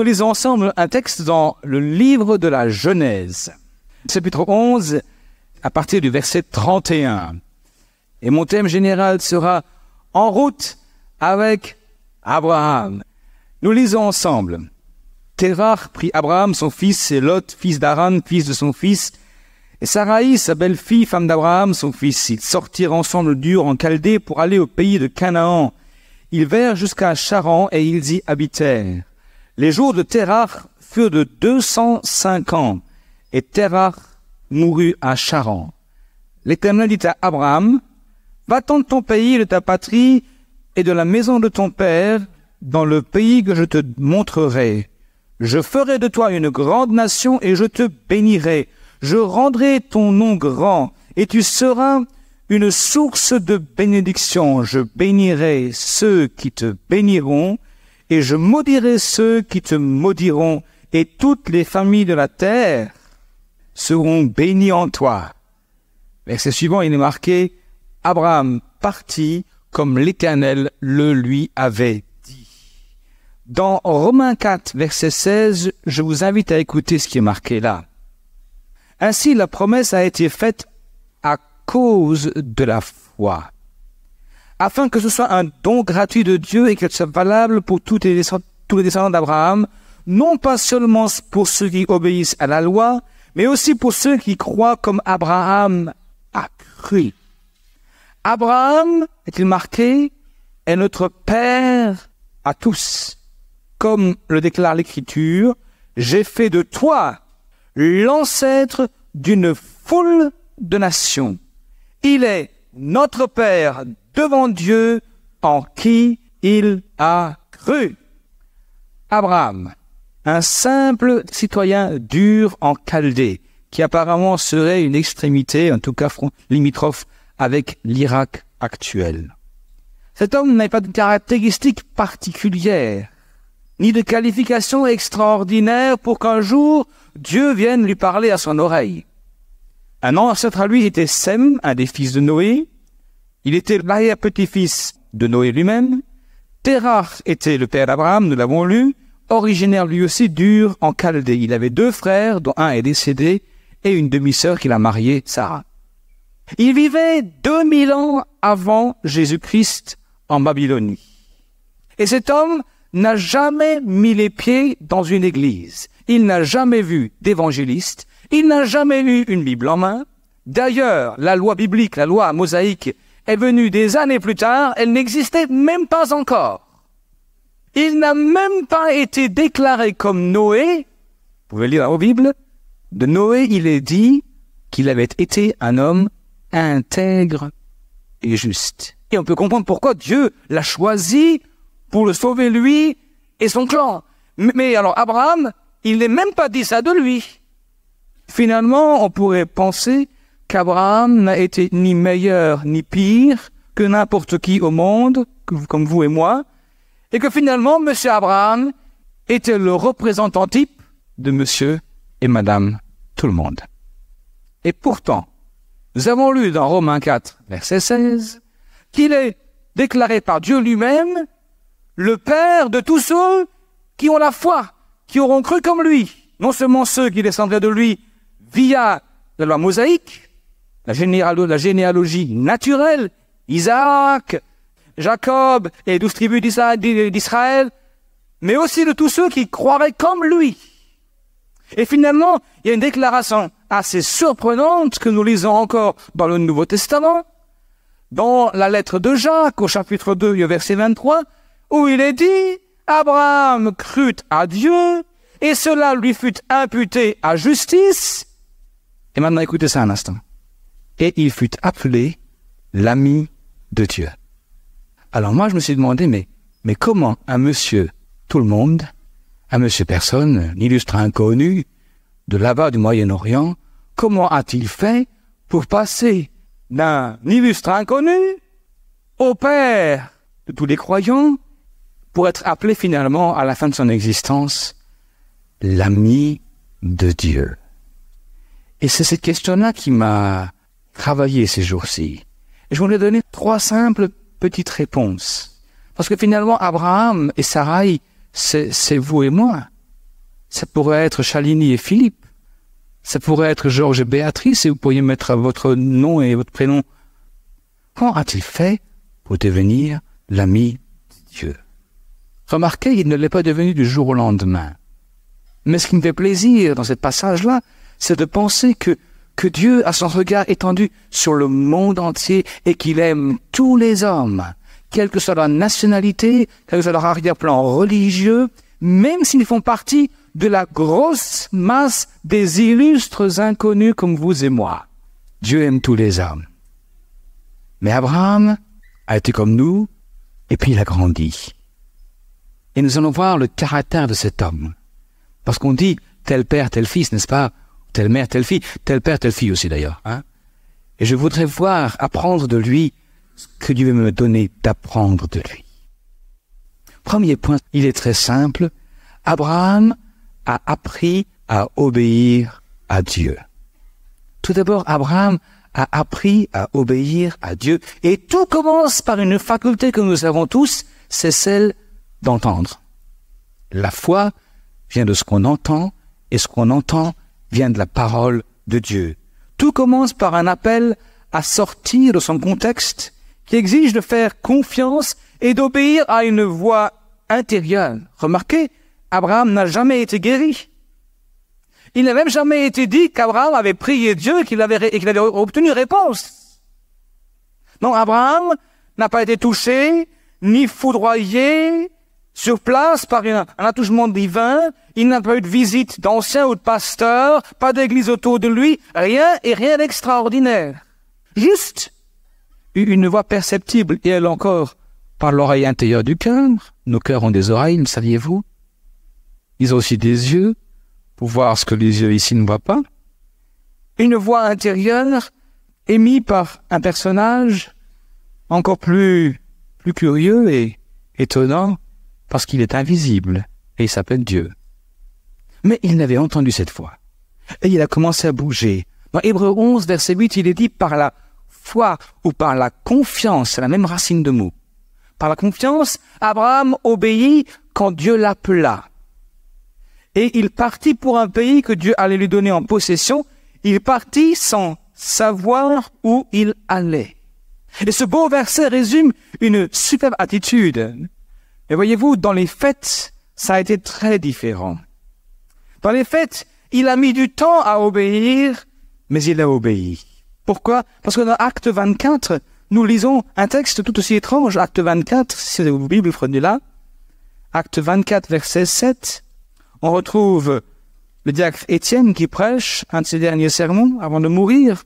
nous lisons ensemble un texte dans le livre de la Genèse, chapitre 11, à partir du verset 31. Et mon thème général sera « En route avec Abraham ». Nous lisons ensemble. Terach prit Abraham, son fils, et Lot, fils d'Haran, fils de son fils, et Saraï, sa belle-fille, femme d'Abraham, son fils. Ils sortirent ensemble d'Ur en Chaldée pour aller au pays de Canaan. Ils vinrent jusqu'à Charan et ils y habitèrent. Les jours de Terach furent de 205 ans, et Terach mourut à Charan. L'Éternel dit à Abraham, « Va-t'en de ton pays, de ta patrie, et de la maison de ton père, dans le pays que je te montrerai. Je ferai de toi une grande nation et je te bénirai. Je rendrai ton nom grand et tu seras une source de bénédiction. Je bénirai ceux qui te béniront et je maudirai ceux qui te maudiront et toutes les familles de la terre seront bénies en toi. » Verset suivant, il est marqué « Abraham partit comme l'Éternel le lui avait dit. » Dans Romains 4, verset 16, je vous invite à écouter ce qui est marqué là. Ainsi, la promesse a été faite à cause de la foi, afin que ce soit un don gratuit de Dieu et qu'elle soit valable pour tous les descendants d'Abraham, non pas seulement pour ceux qui obéissent à la loi, mais aussi pour ceux qui croient comme Abraham a cru. Abraham, est-il marqué, est notre Père à tous. Comme le déclare l'Écriture, « J'ai fait de toi l'ancêtre d'une foule de nations. » Il est notre Père devant Dieu en qui il a cru. Abraham, un simple citoyen d'Ur en Chaldée, qui apparemment serait une extrémité, en tout cas limitrophe avec l'Irak actuel. Cet homme n'avait pas de caractéristiques particulières, ni de qualifications extraordinaires pour qu'un jour Dieu vienne lui parler à son oreille. Un ancêtre à lui était Sem, un des fils de Noé. Il était l'arrière-petit-fils de Noé lui-même. Terach était le père d'Abraham, nous l'avons lu, originaire lui aussi d'Ur en Chaldée. Il avait 2 frères, dont un est décédé, et une demi-sœur qu'il a mariée, Sarah. Il vivait 2000 ans avant Jésus-Christ en Babylonie. Et cet homme n'a jamais mis les pieds dans une église. Il n'a jamais vu d'évangéliste. Il n'a jamais eu une Bible en main. D'ailleurs, la loi biblique, la loi mosaïque, est venue des années plus tard. Elle n'existait même pas encore. Il n'a même pas été déclaré comme Noé. Vous pouvez lire dans la Bible. De Noé, il est dit qu'il avait été un homme intègre et juste. Et on peut comprendre pourquoi Dieu l'a choisi pour le sauver lui et son clan. Mais alors Abraham, il n'est même pas dit ça de lui. Finalement, on pourrait penser qu'Abraham n'a été ni meilleur ni pire que n'importe qui au monde, comme vous et moi, et que finalement, M. Abraham était le représentant type de monsieur et madame tout le monde. Et pourtant, nous avons lu dans Romains 4, verset 16, qu'il est déclaré par Dieu lui-même le Père de tous ceux qui ont la foi, qui auront cru comme lui. Non seulement ceux qui descendraient de lui via la loi mosaïque, la généalogie naturelle, Isaac, Jacob et 12 tribus d'Israël, mais aussi de tous ceux qui croiraient comme lui. Et finalement, il y a une déclaration assez surprenante que nous lisons encore dans le Nouveau Testament, dans la lettre de Jacques, au chapitre 2, verset 23, où il est dit « Abraham crut à Dieu, et cela lui fut imputé à justice. » Et maintenant, écoutez ça un instant. « Et il fut appelé l'ami de Dieu. » Alors moi, je me suis demandé, mais comment un monsieur tout le monde, un monsieur personne, un illustre inconnu, de là-bas du Moyen-Orient, comment a-t-il fait pour passer d'un illustre inconnu au Père de tous les croyants, pour être appelé finalement à la fin de son existence l'ami de Dieu? Et c'est cette question-là qui m'a travaillé ces jours-ci. Et je voulais donner 3 simples petites réponses. Parce que finalement, Abraham et Saraï, c'est vous et moi. Ça pourrait être Chaligny et Philippe. Ça pourrait être Georges et Béatrice, et vous pourriez mettre votre nom et votre prénom. Comment a-t-il fait pour devenir l'ami de Dieu? Remarquez, il ne l'est pas devenu du jour au lendemain. Mais ce qui me fait plaisir dans ce passage-là, c'est de penser que Dieu a son regard étendu sur le monde entier et qu'il aime tous les hommes, quelle que soit leur nationalité, quel que soit leur arrière-plan religieux, même s'ils font partie de la grosse masse des illustres inconnus comme vous et moi. Dieu aime tous les hommes. Mais Abraham a été comme nous, et puis il a grandi. Et nous allons voir le caractère de cet homme. Parce qu'on dit tel père, tel fils, n'est-ce pas? Telle mère, telle fille, tel père, telle fille aussi d'ailleurs. Hein? Et je voudrais apprendre de lui ce que Dieu veut me donner d'apprendre de lui. Premier point, il est très simple. Abraham a appris à obéir à Dieu. Tout d'abord, Abraham a appris à obéir à Dieu. Et tout commence par une faculté que nous avons tous, c'est celle d'entendre. La foi vient de ce qu'on entend, et ce qu'on entend vient de la parole de Dieu. Tout commence par un appel à sortir de son contexte qui exige de faire confiance et d'obéir à une voix intérieure. Remarquez, Abraham n'a jamais été guéri. Il n'a même jamais été dit qu'Abraham avait prié Dieu et qu'il avait obtenu réponse. Non, Abraham n'a pas été touché, ni foudroyé, sur place par un attouchement divin. Il n'a pas eu de visite d'anciens ou de pasteurs, pas d'église autour de lui, rien d'extraordinaire. Juste une voix perceptible, et elle encore, par l'oreille intérieure du cœur. Nos cœurs ont des oreilles, le saviez-vous? Ils ont aussi des yeux, pour voir ce que les yeux ici ne voient pas. Une voix intérieure émise par un personnage encore plus curieux et étonnant, parce qu'il est invisible, et il s'appelle Dieu. Mais il l'avait entendu cette fois, et il a commencé à bouger. Dans Hébreux 11, verset 8, il est dit par la foi ou par la confiance, c'est la même racine de mots. Par la confiance, Abraham obéit quand Dieu l'appela. Et il partit pour un pays que Dieu allait lui donner en possession. Il partit sans savoir où il allait. Et ce beau verset résume une superbe attitude. Et voyez-vous, dans les faits, ça a été très différent. Dans les faits, il a mis du temps à obéir, mais il a obéi. Pourquoi? Parce que dans Acte 24, nous lisons un texte tout aussi étrange. Acte 24, si vous avez vos Bibles, prenez-la. Acte 24, verset 7. On retrouve le diacre Étienne qui prêche un de ses derniers sermons avant de mourir.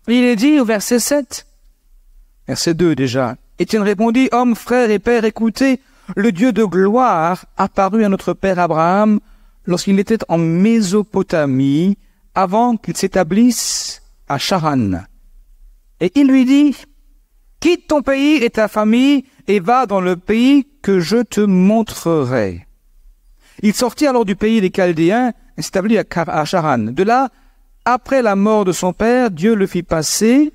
Il est dit au verset 7, verset 2 déjà. Étienne répondit, « Hommes, frères et pères, écoutez, le Dieu de gloire apparut à notre père Abraham lorsqu'il était en Mésopotamie, avant qu'il s'établisse à Charan. Et il lui dit, « Quitte ton pays et ta famille et va dans le pays que je te montrerai. » Il sortit alors du pays des Chaldéens et s'établit à Charan. De là, après la mort de son père, Dieu le fit passer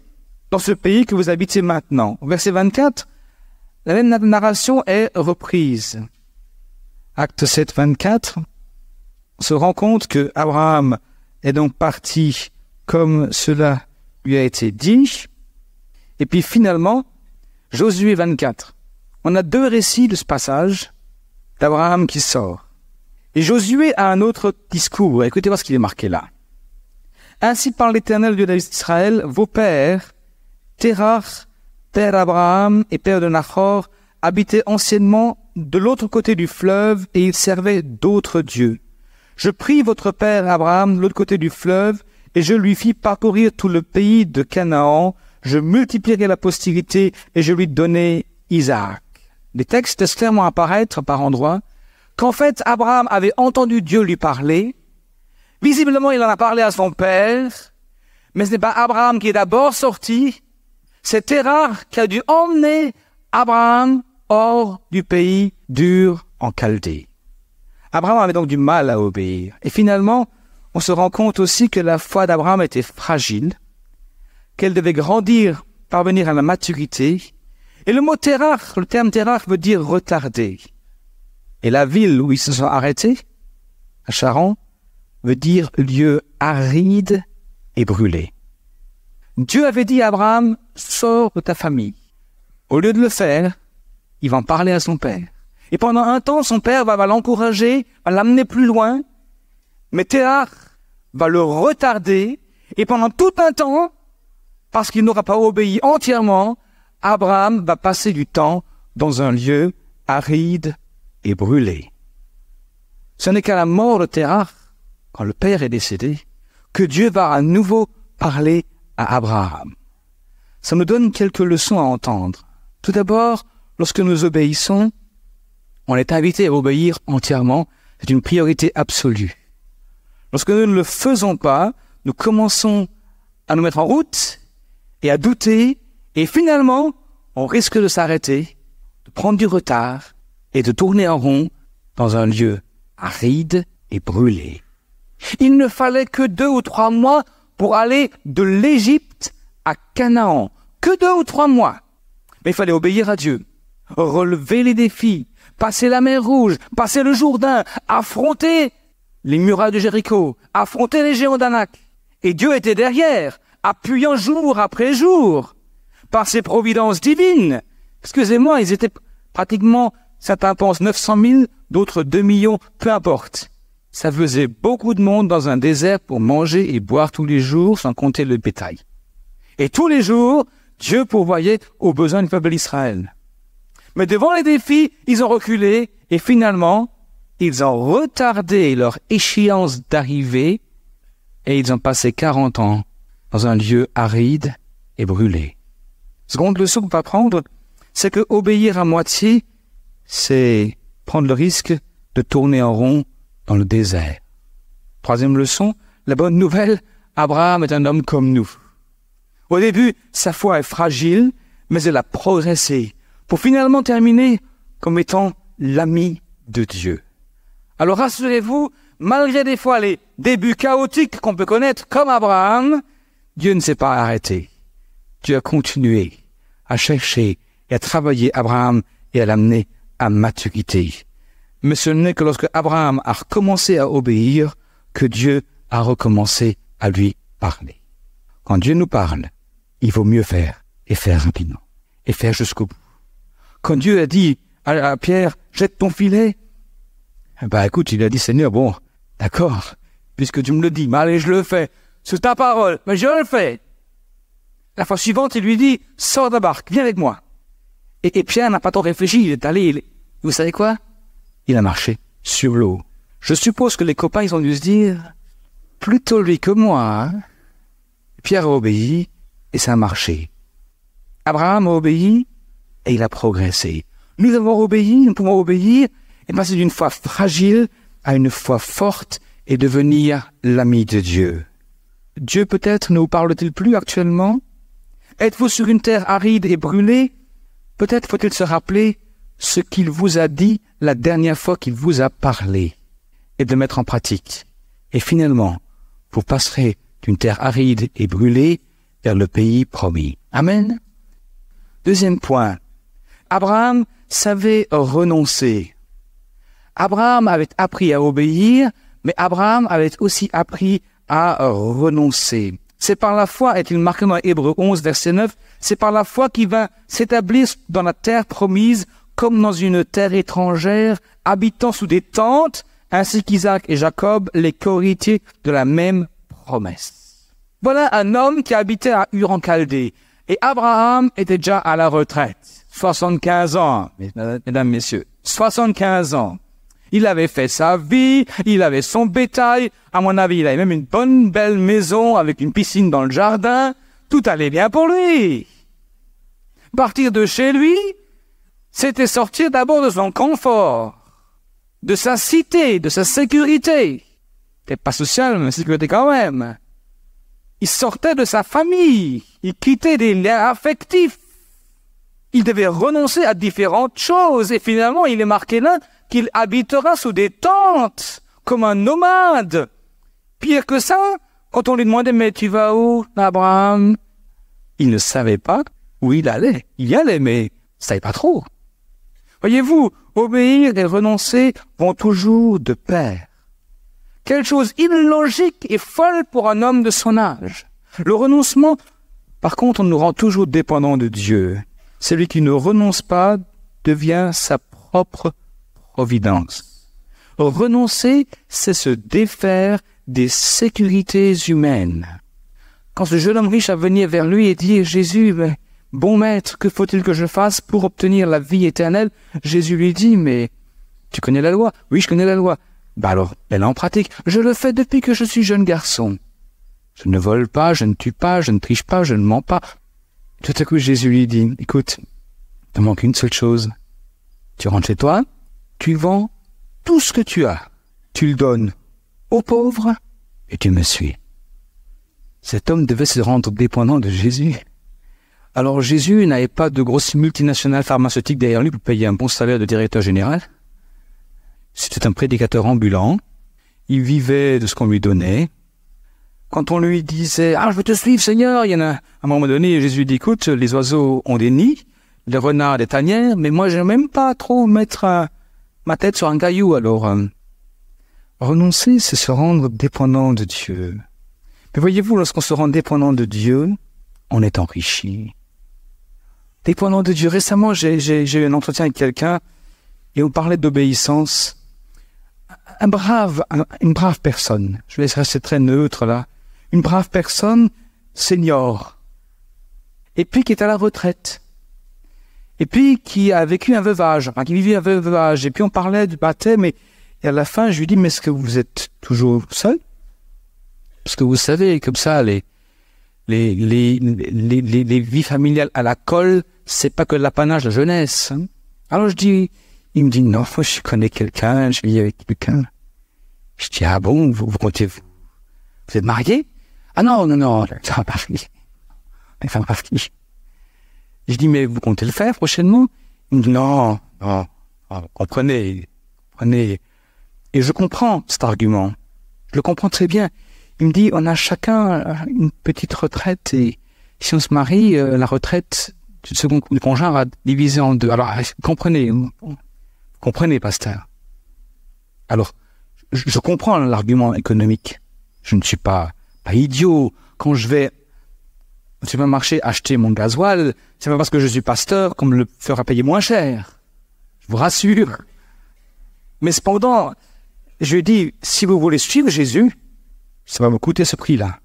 dans ce pays que vous habitez maintenant. Verset 24, la même narration est reprise. Acte 7, 24, on se rend compte que Abraham est donc parti comme cela lui a été dit. Et puis finalement, Josué 24. On a deux récits de ce passage d'Abraham qui sort. Et Josué a un autre discours. Écoutez-moi ce qu'il est marqué là. Ainsi parle l'Éternel Dieu d'Israël, vos pères, Terach, père d'Abraham et père de Nachor, habitaient anciennement de l'autre côté du fleuve et ils servaient d'autres dieux. Je pris votre père Abraham de l'autre côté du fleuve et je lui fis parcourir tout le pays de Canaan. Je multiplierai la postérité et je lui donnai Isaac. Les textes laissent clairement apparaître par endroits qu'en fait Abraham avait entendu Dieu lui parler. Visiblement, il en a parlé à son père, mais ce n'est pas Abraham qui est d'abord sorti, c'est Terach qui a dû emmener Abraham hors du pays d'Ur en Chaldée. Abraham avait donc du mal à obéir. Et finalement, on se rend compte aussi que la foi d'Abraham était fragile, qu'elle devait grandir, parvenir à la maturité. Et le mot Terach, le terme Terach veut dire retarder. Et la ville où ils se sont arrêtés, Charan veut dire lieu aride et brûlé. Dieu avait dit à Abraham, sors de ta famille. Au lieu de le faire, il va en parler à son père. Et pendant un temps, son père va l'encourager, va l'amener plus loin, mais Térar va le retarder, et pendant tout un temps, parce qu'il n'aura pas obéi entièrement, Abraham va passer du temps dans un lieu aride et brûlé. Ce n'est qu'à la mort de Térar, quand le père est décédé, que Dieu va à nouveau parler à Abraham. Ça nous donne quelques leçons à entendre. Tout d'abord, lorsque nous obéissons, on est invité à obéir entièrement. C'est une priorité absolue. Lorsque nous ne le faisons pas, nous commençons à nous mettre en route et à douter, et finalement, on risque de s'arrêter, de prendre du retard et de tourner en rond dans un lieu aride et brûlé. Il ne fallait que 2 ou 3 mois pour aller de l'Égypte à Canaan. Que 2 ou 3 mois. Mais il fallait obéir à Dieu, relever les défis, passer la mer Rouge, passer le Jourdain, affronter les murailles de Jéricho, affronter les géants d'Anak. Et Dieu était derrière, appuyant jour après jour, par ses providences divines. Excusez-moi, ils étaient pratiquement, certains pensent 900 000, d'autres 2 millions, peu importe. Ça faisait beaucoup de monde dans un désert pour manger et boire tous les jours, sans compter le bétail. Et tous les jours, Dieu pourvoyait aux besoins du peuple d'Israël. Mais devant les défis, ils ont reculé et finalement, ils ont retardé leur échéance d'arrivée et ils ont passé 40 ans dans un lieu aride et brûlé. Seconde leçon qu'on va prendre, c'est que obéir à moitié, c'est prendre le risque de tourner en rond dans le désert. Troisième leçon, la bonne nouvelle, Abraham est un homme comme nous. Au début, sa foi est fragile, mais elle a progressé pour finalement terminer comme étant l'ami de Dieu. Alors rassurez-vous, malgré des fois les débuts chaotiques qu'on peut connaître comme Abraham, Dieu ne s'est pas arrêté. Dieu a continué à chercher et à travailler Abraham et à l'amener à maturité. Mais ce n'est que lorsque Abraham a recommencé à obéir que Dieu a recommencé à lui parler. Quand Dieu nous parle, il vaut mieux faire et faire rapidement et faire jusqu'au bout. Quand Dieu a dit à Pierre, jette ton filet, écoute, il a dit, Seigneur, bon, d'accord, puisque tu me le dis, mais allez, je le fais, c'est ta parole, mais je le fais. La fois suivante, il lui dit, sors de la barque, viens avec moi. Et Pierre n'a pas trop réfléchi, il est allé, vous savez quoi? Il a marché sur l'eau. Je suppose que les copains, ils ont dû se dire, plutôt lui que moi. Hein? Pierre a obéi et ça a marché. Abraham a obéi et il a progressé. Nous avons obéi, nous pouvons obéir et passer d'une foi fragile à une foi forte et devenir l'ami de Dieu. Dieu peut-être ne vous parle-t-il plus actuellement? Êtes-vous sur une terre aride et brûlée? Peut-être faut-il se rappeler ce qu'il vous a dit la dernière fois qu'il vous a parlé et de le mettre en pratique. Et finalement, vous passerez d'une terre aride et brûlée vers le pays promis. Amen. Deuxième point. Abraham savait renoncer. Abraham avait appris à obéir, mais Abraham avait aussi appris à renoncer. C'est par la foi, est-il marqué dans Hébreux 11, verset 9, c'est par la foi qu'il va s'établir dans la terre promise comme dans une terre étrangère, habitant sous des tentes, ainsi qu'Isaac et Jacob, les co-héritiers de la même promesse. Voilà un homme qui habitait à Ur en Chaldée. Et Abraham était déjà à la retraite. 75 ans, mesdames, messieurs. 75 ans. Il avait fait sa vie, il avait son bétail. À mon avis, il avait même une bonne belle maison avec une piscine dans le jardin. Tout allait bien pour lui. Partir de chez lui, c'était sortir d'abord de son confort, de sa cité, de sa sécurité. Peut-être pas sociale, mais sécurité quand même. Il sortait de sa famille, il quittait des liens affectifs. Il devait renoncer à différentes choses et finalement il est marqué là qu'il habitera sous des tentes, comme un nomade. Pire que ça, quand on lui demandait « Mais tu vas où, Abraham ?» Il ne savait pas où il allait. Il y allait, mais il ne savait pas trop. Voyez-vous, obéir et renoncer vont toujours de pair. Quelle chose illogique et folle pour un homme de son âge. Le renoncement, par contre, nous rend toujours dépendants de Dieu. Celui qui ne renonce pas devient sa propre providence. Renoncer, c'est se défaire des sécurités humaines. Quand ce jeune homme riche a venu vers lui et dit « Jésus, mais bon maître, que faut-il que je fasse pour obtenir la vie éternelle ?» Jésus lui dit « Mais tu connais la loi ?»« Oui, je connais la loi. » « Alors, elle est en pratique. Je le fais depuis que je suis jeune garçon. Je ne vole pas, je ne tue pas, je ne triche pas, je ne mens pas. » Tout à coup, Jésus lui dit « Écoute, il te manque une seule chose. Tu rentres chez toi, tu vends tout ce que tu as. Tu le donnes aux pauvres et tu me suis. » Cet homme devait se rendre dépendant de Jésus. Alors Jésus n'avait pas de grosses multinationales pharmaceutiques derrière lui pour payer un bon salaire de directeur général. C'était un prédicateur ambulant. Il vivait de ce qu'on lui donnait. Quand on lui disait « Ah, je veux te suivre, Seigneur !» Il y en a, à un moment donné, Jésus dit « Écoute, les oiseaux ont des nids, les renards des tanières, mais moi, j'aime même pas trop mettre ma tête sur un caillou. » Alors, renoncer, c'est se rendre dépendant de Dieu. Mais voyez-vous, lorsqu'on se rend dépendant de Dieu, on est enrichi. Dépendant de Dieu. Récemment, j'ai eu un entretien avec quelqu'un et on parlait d'obéissance. Une brave personne, je vais rester très neutre là, une brave personne, senior, et puis qui est à la retraite, et puis qui a vécu un veuvage, qui vivait un veuvage, et puis on parlait du baptême, et à la fin je lui dis, mais est-ce que vous êtes toujours seul? Parce que vous savez, comme ça, les vies familiales à la colle, c'est pas que l'apanage de la jeunesse. Hein. Alors il me dit, non, je connais quelqu'un, je vis avec quelqu'un. Je dis, ah bon, vous comptez, vous êtes marié? Ah non, c'est un mari. C'est un mari. Je dis, mais vous comptez le faire prochainement? Il me dit, non, comprenez. Et je comprends cet argument. Je le comprends très bien. Il me dit, on a chacun une petite retraite et si on se marie, la retraite du second conjoint va diviser en deux. Alors, comprenez, pasteur. Alors, je comprends l'argument économique. Je ne suis pas idiot. Quand je vais au supermarché acheter mon gasoil, c'est pas parce que je suis pasteur qu'on me le fera payer moins cher. Je vous rassure. Mais cependant, je lui dis, si vous voulez suivre Jésus, ça va vous coûter ce prix-là.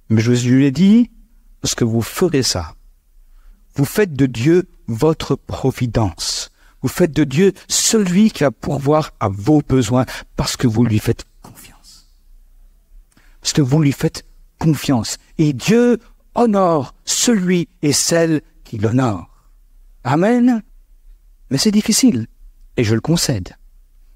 Mais je lui ai dit, parce que vous ferez ça, vous faites de Dieu votre providence. Vous faites de Dieu celui qui va pourvoir à vos besoins parce que vous lui faites confiance. Parce que vous lui faites confiance. Et Dieu honore celui et celle qui l'honore. Amen. Mais c'est difficile. Et je le concède.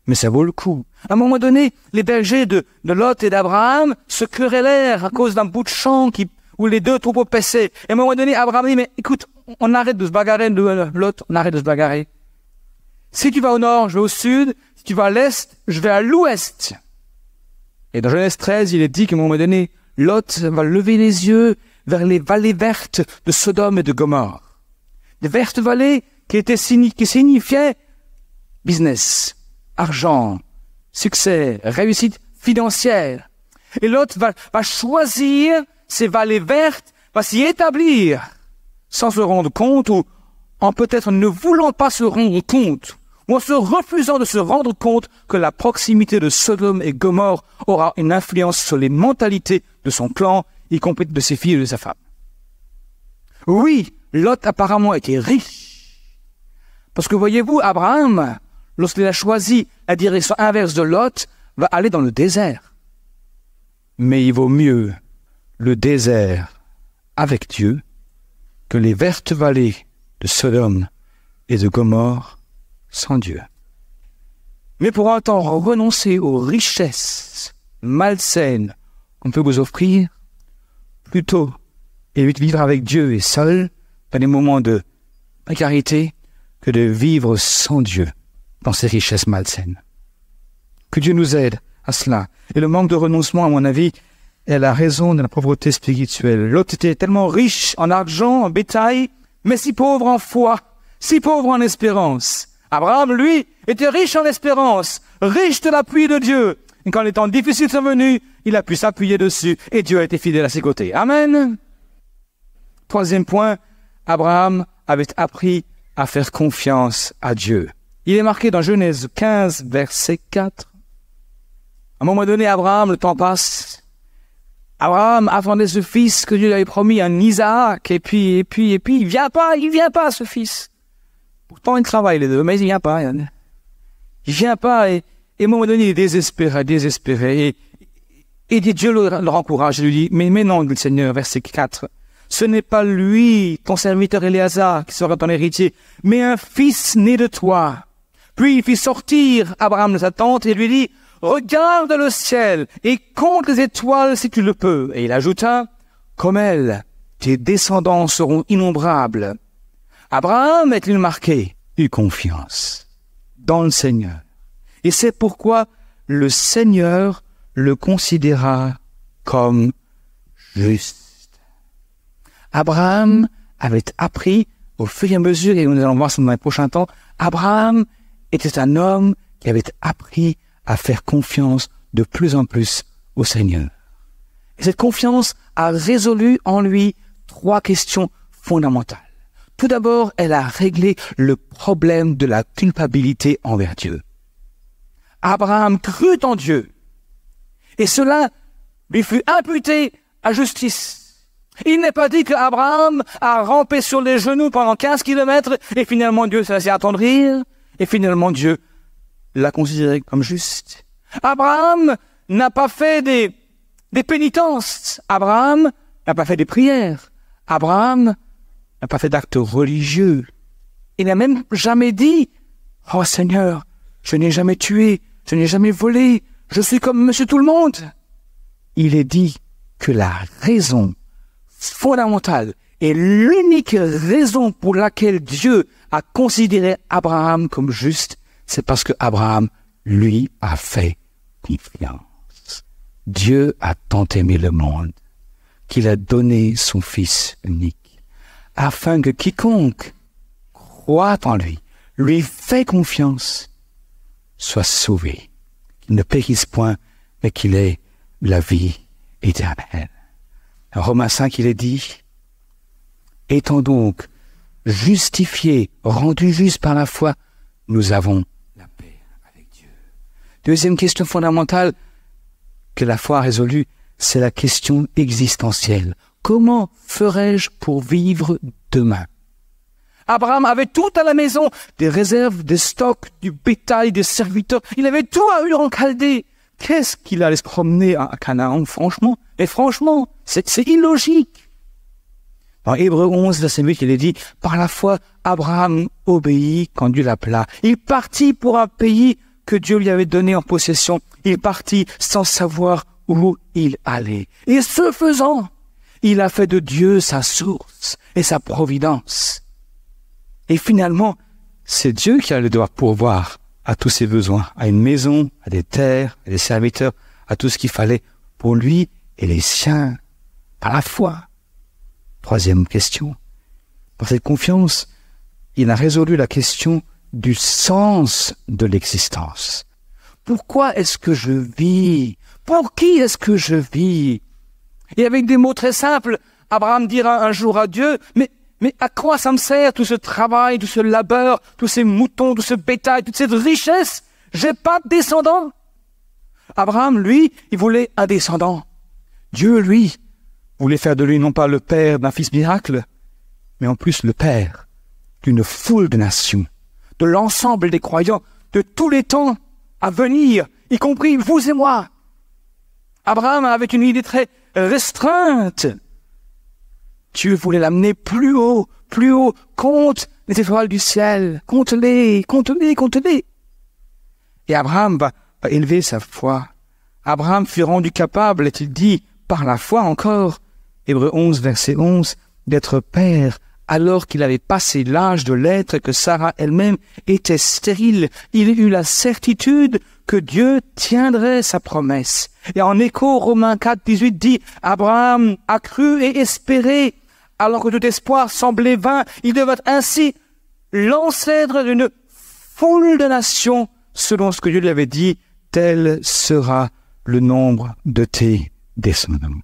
Mais ça vaut le coup. À un moment donné, les bergers de Lot et d'Abraham se querellèrent à cause d'un bout de champ où les deux troupeaux paissaient. Et à un moment donné, Abraham dit, mais écoute, on arrête de se bagarrer, Lot, on arrête de se bagarrer. Si tu vas au nord, je vais au sud. Si tu vas à l'est, je vais à l'ouest. Et dans Genèse 13, il est dit qu'à un moment donné, Lot va lever les yeux vers les vallées vertes de Sodome et de Gomorrhe. Des vertes vallées qui signifiaient business, argent, succès, réussite financière. Et Lot va choisir ces vallées vertes, va s'y établir sans se rendre compte ou en peut-être ne voulant pas se rendre compte ou en se refusant de se rendre compte que la proximité de Sodome et Gomorrhe aura une influence sur les mentalités de son clan, y compris de ses filles et de sa femme. Oui, Lot apparemment était riche. Parce que voyez-vous, Abraham, lorsqu'il a choisi la direction inverse de Lot, va aller dans le désert. Mais il vaut mieux le désert avec Dieu que les vertes vallées de Sodome et de Gomorrhe sans Dieu. Mais pour autant renoncer aux richesses malsaines qu'on peut vous offrir, plutôt et vivre avec Dieu et seul dans des moments de précarité que de vivre sans Dieu dans ces richesses malsaines. Que Dieu nous aide à cela. Et le manque de renoncement, à mon avis, est la raison de la pauvreté spirituelle. L'autre était tellement riche en argent, en bétail, mais si pauvre en foi, si pauvre en espérance. Abraham, lui, était riche en espérance, riche de l'appui de Dieu, Et quand les temps difficiles sont venus, il a pu s'appuyer dessus et Dieu a été fidèle à ses côtés. Amen. Troisième point, Abraham avait appris à faire confiance à Dieu. Il est marqué dans Genèse 15, verset 4. À un moment donné, Abraham, le temps passe. Abraham attendait ce fils que Dieu lui avait promis, un Isaac, et puis, il vient pas, ce fils. Pourtant, il travaille les deux, mais il vient pas. Il vient pas, et à un moment donné, il est désespéré, et Dieu le encourage, il lui dit, mais non, dit le Seigneur, verset 4, ce n'est pas lui, ton serviteur Éléazar, qui sera ton héritier, mais un fils né de toi. Puis il fit sortir Abraham de sa tente et lui dit, regarde le ciel et compte les étoiles si tu le peux. Et il ajouta, comme elles, tes descendants seront innombrables. Abraham est-il marqué? Eut confiance dans le Seigneur. Et c'est pourquoi le Seigneur le considéra comme juste. Abraham avait appris au fur et à mesure, et nous allons voir ça dans les prochains temps, Abraham était un homme qui avait appris à faire confiance de plus en plus au Seigneur. Et cette confiance a résolu en lui 3 questions fondamentales. Tout d'abord, elle a réglé le problème de la culpabilité envers Dieu. Abraham crut en Dieu, et cela lui fut imputé à justice. Il n'est pas dit qu'Abraham a rampé sur les genoux pendant 15 kilomètres, et finalement Dieu s'est laissé attendrir, et finalement Dieu l'a considéré comme juste. Abraham n'a pas fait des pénitences. Abraham n'a pas fait des prières. Abraham n'a pas fait d'actes religieux. Il n'a même jamais dit « Oh Seigneur, je n'ai jamais tué, je n'ai jamais volé, je suis comme monsieur tout le monde. » Il est dit que la raison fondamentale et l'unique raison pour laquelle Dieu a considéré Abraham comme juste, c'est parce que Abraham, lui, a fait confiance. Dieu a tant aimé le monde qu'il a donné son Fils unique, afin que quiconque croit en lui fait confiance, soit sauvé, qu'il ne périsse point, mais qu'il ait la vie éternelle. En Romains 5, il est dit, étant donc justifiés, rendus justes par la foi, nous avons la paix avec Dieu. Deuxième question fondamentale que la foi a résolue, c'est la question existentielle. Comment ferai-je pour vivre demain? Abraham avait tout à la maison, des réserves, des stocks, du bétail, des serviteurs. Il avait tout à Ur en Chaldée. Qu'est-ce qu'il allait se promener à Canaan, franchement? Et franchement, c'est illogique. Dans Hébreux 11, verset 8, il est dit, par la foi, Abraham obéit quand Dieu l'appela. Il partit pour un pays que Dieu lui avait donné en possession. Il partit sans savoir où il allait. Et ce faisant, il a fait de Dieu sa source et sa providence. Et finalement, c'est Dieu qui allait devoir pourvoir à tous ses besoins, à une maison, à des terres, à des serviteurs, à tout ce qu'il fallait pour lui et les siens, par la foi. Troisième question. Par cette confiance, il a résolu la question du sens de l'existence. Pourquoi est-ce que je vis? Pour qui est-ce que je vis? Et avec des mots très simples, Abraham dira un jour à Dieu, mais à quoi ça me sert tout ce travail, tout ce labeur, tous ces moutons, tout ce bétail, toute cette richesse? J'ai pas de descendant. Abraham, lui, il voulait un descendant. Dieu, lui, voulait faire de lui non pas le père d'un fils miracle, mais en plus le père d'une foule de nations, de l'ensemble des croyants, de tous les temps à venir, y compris vous et moi. Abraham avait une idée très restreinte. Dieu voulait l'amener plus haut, compte les étoiles du ciel, compte-les. Et Abraham va élever sa foi. Abraham fut rendu capable, est-il dit, par la foi encore, Hébreux 11, verset 11, d'être père, alors qu'il avait passé l'âge de l'être, que Sarah elle-même était stérile. Il eut la certitude que Dieu tiendrait sa promesse. Et en écho, Romains 4, 18 dit, Abraham a cru et espéré, alors que tout espoir semblait vain. Il devait être ainsi l'ancêtre d'une foule de nations, selon ce que Dieu lui avait dit, telle sera le nombre de tes descendants.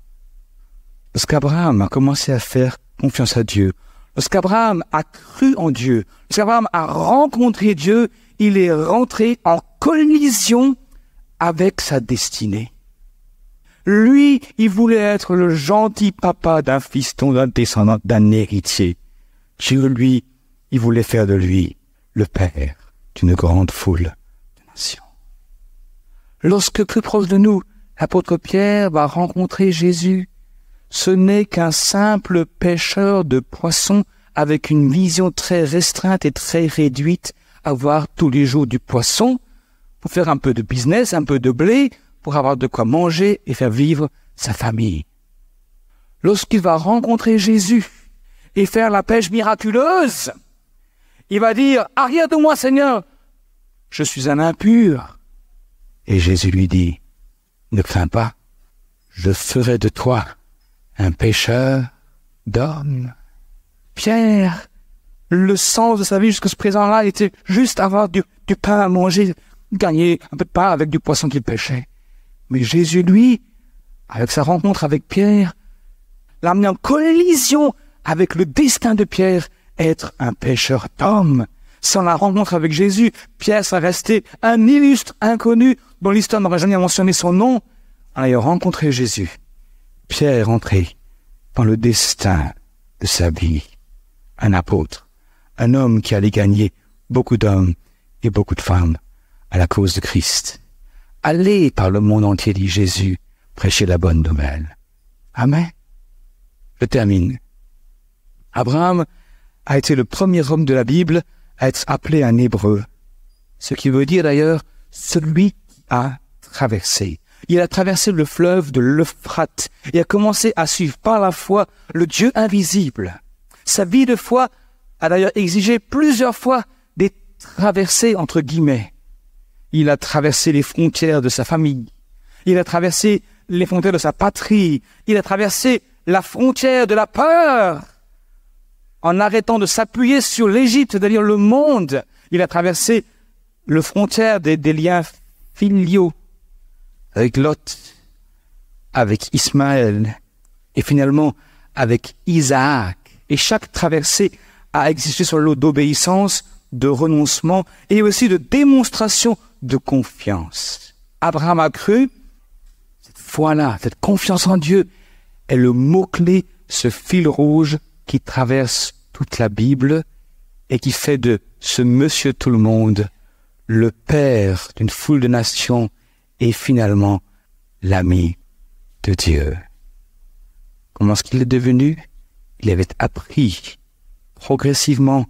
Lorsqu'Abraham a commencé à faire confiance à Dieu, lorsqu'Abraham a cru en Dieu, lorsqu'Abraham a rencontré Dieu, il est rentré en collision avec sa destinée. Lui, il voulait être le gentil papa d'un fiston, d'un descendant, d'un héritier. Dieu, lui, il voulait faire de lui le père d'une grande foule de nations. Lorsque plus proche de nous, l'apôtre Pierre va rencontrer Jésus, ce n'est qu'un simple pêcheur de poissons avec une vision très restreinte et très réduite, à voir tous les jours du poisson pour faire un peu de business, un peu de blé, pour avoir de quoi manger et faire vivre sa famille. Lorsqu'il va rencontrer Jésus et faire la pêche miraculeuse, il va dire « Arrière de moi, Seigneur, je suis un impur. » Et Jésus lui dit « Ne crains pas, je ferai de toi un pêcheur d'hommes. » Pierre, le sens de sa vie jusqu'à ce présent-là était juste avoir du pain à manger, gagner un peu de pain avec du poisson qu'il pêchait. Mais Jésus, lui, avec sa rencontre avec Pierre, l'a amené en collision avec le destin de Pierre, être un pêcheur d'hommes. Sans la rencontre avec Jésus, Pierre serait resté un illustre inconnu dont l'histoire n'aurait jamais mentionné son nom. En ayant rencontré Jésus, Pierre est rentré dans le destin de sa vie. Un apôtre, un homme qui allait gagner beaucoup d'hommes et beaucoup de femmes à la cause de Christ. Allez par le monde entier, dit Jésus, prêcher la bonne nouvelle. Amen. Je termine. Abraham a été le premier homme de la Bible à être appelé un Hébreu, ce qui veut dire d'ailleurs celui qui a traversé. Il a traversé le fleuve de l'Euphrate et a commencé à suivre par la foi le Dieu invisible. Sa vie de foi a d'ailleurs exigé plusieurs fois des traversées entre guillemets. Il a traversé les frontières de sa famille. Il a traversé les frontières de sa patrie. Il a traversé la frontière de la peur. En arrêtant de s'appuyer sur l'Égypte, c'est-à-dire le monde, il a traversé le frontière des liens filiaux avec Lot, avec Ismaël et finalement avec Isaac. Et chaque traversée a existé sur l'eau d'obéissance, de renoncement et aussi de démonstration de confiance. Abraham a cru, cette foi-là, cette confiance en Dieu est le mot-clé, ce fil rouge qui traverse toute la Bible et qui fait de ce monsieur tout le monde le père d'une foule de nations et finalement l'ami de Dieu. Comment est-ce qu'il est devenu? Il avait appris progressivement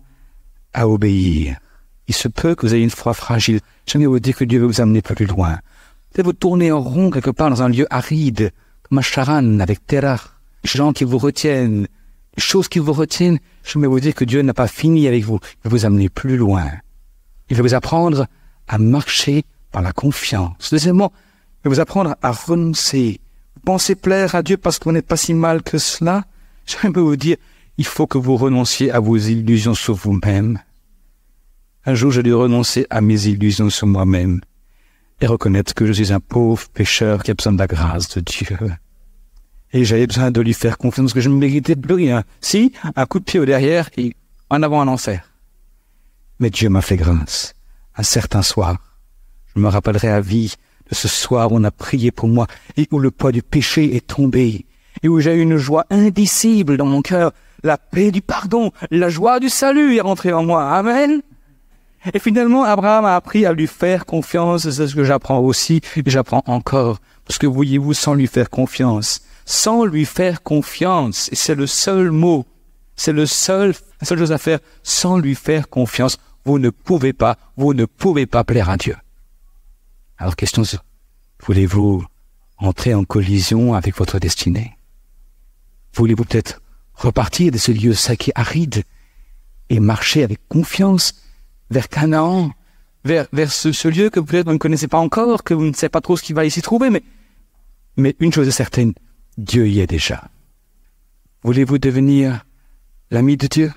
à obéir. Il se peut que vous ayez une foi fragile. J'aimerais vous dire que Dieu veut vous amener plus loin. Peut-être vous tourner en rond quelque part dans un lieu aride, comme à Charan, avec Terah, des gens qui vous retiennent, des choses qui vous retiennent. J'aimerais vous dire que Dieu n'a pas fini avec vous. Il veut vous amener plus loin. Il veut vous apprendre à marcher par la confiance. Deuxièmement, il veut vous apprendre à renoncer. Vous pensez plaire à Dieu parce que vous n'êtes pas si mal que cela? J'aimerais vous dire, il faut que vous renonciez à vos illusions sur vous-même. Un jour, j'ai dû renoncer à mes illusions sur moi-même et reconnaître que je suis un pauvre pécheur qui a besoin de la grâce de Dieu. Et j'avais besoin de lui faire confiance parce que je ne méritais plus rien. Si, un coup de pied au derrière et en avant en enfer. Mais Dieu m'a fait grâce. Un certain soir, je me rappellerai à vie de ce soir où on a prié pour moi et où le poids du péché est tombé et où j'ai eu une joie indicible dans mon cœur. La paix du pardon, la joie du salut est rentrée en moi. Amen. Et finalement, Abraham a appris à lui faire confiance. C'est ce que j'apprends aussi et j'apprends encore. Parce que voyez-vous, sans lui faire confiance, et c'est le seul mot, la seule chose à faire, sans lui faire confiance, vous ne pouvez pas plaire à Dieu. Alors, question, voulez-vous entrer en collision avec votre destinée? Voulez-vous peut-être repartir de ce lieu sacré aride et marcher avec confiance vers Canaan, vers ce lieu que peut-être vous ne connaissez pas encore, que vous ne savez pas trop ce qu'il va ici trouver, mais une chose est certaine, Dieu y est déjà. Voulez-vous devenir l'ami de Dieu?